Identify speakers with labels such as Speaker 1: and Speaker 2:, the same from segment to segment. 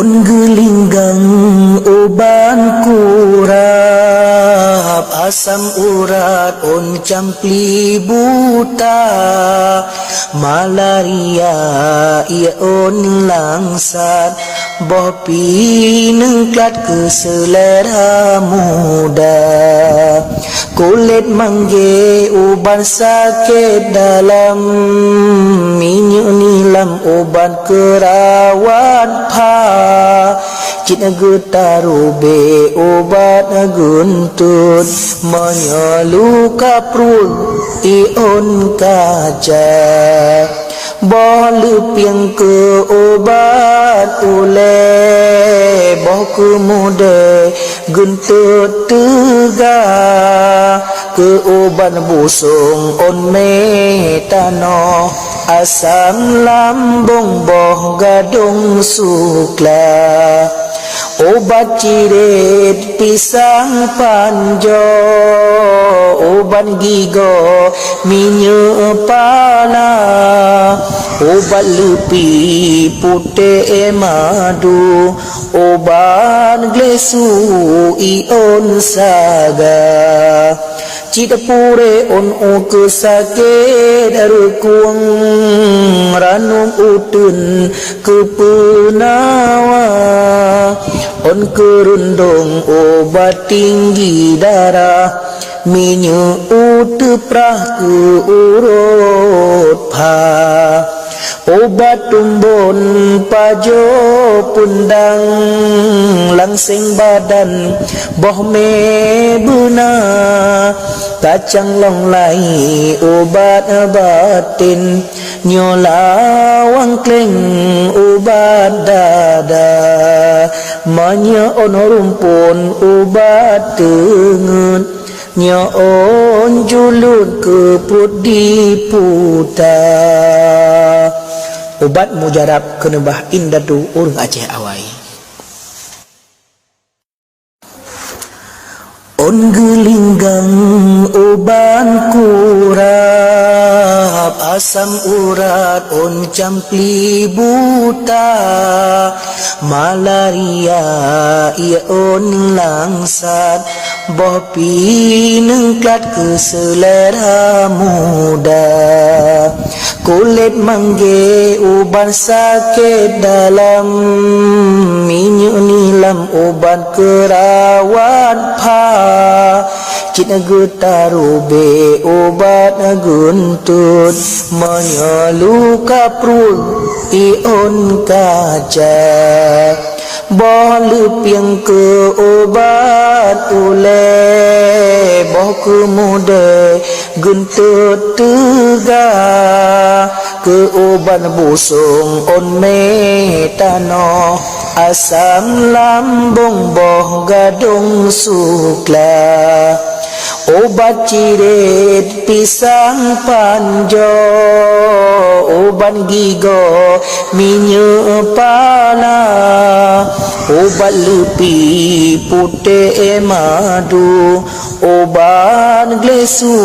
Speaker 1: On gelinggang oban kurap asam urat on campli buta malaria ia on langsat bopi nengklat ke selera muda kulit mangge uban sakit dalam minyak nilam uban kerawat pa cina getarube obat guntut menyeluka perut ion kaca boleh piang ke obat ule boh ke muda guntut tegak ke obat busung on metano asam lambung boh gadung sukla obat cirit pisang panjo obat gigo minyak pala obat lupi putih madu obat glesu ion saga cita pure on ke sakit rukuang ranum utun ke penawa on kerundung obat tinggi darah minyak utu prah ke urut pa obat tumbon pajo pundang langsing badan boh me buna kacang long lai obat batin nyolawang kleng obat dada manya on rumpun obat tengut nyon julut ke perut diputa obat mujarab kenebah indadu urang Aceh awai on gelinggang oban kurap asam urat on campli buta malaria ia on langsat bopi nengklat ke selera muda kulit mangge uban sakit dalam minyak nilam uban kerawat pa cina getarube obat guntut menyeluka perut ion kaca boleh piang ke obat ule boh ke muda guntut tegak ke obat busung on metano asam lambung boh gadung sukla obat cirit pisang panjo obat gigo minyak pala obat lupi putih madu obat glesu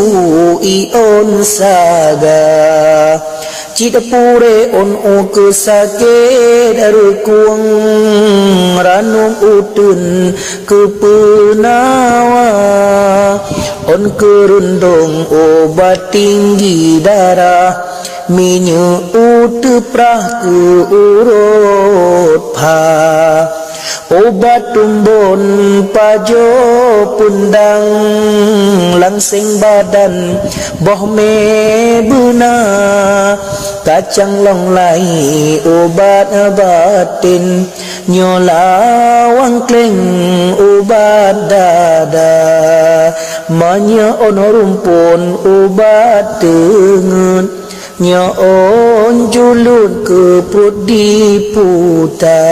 Speaker 1: ion saga cita pure on ke sakit rukuang ranum utun ke penawa on kerundung obat tinggi darah minyak utu prah ke urut pa obat tumbon pajo pundang langsing badan boh me buna kacang long lai obat batin nyolawang kleng obat dada manya on rumpun obat tengut nyon julut ke perut diputa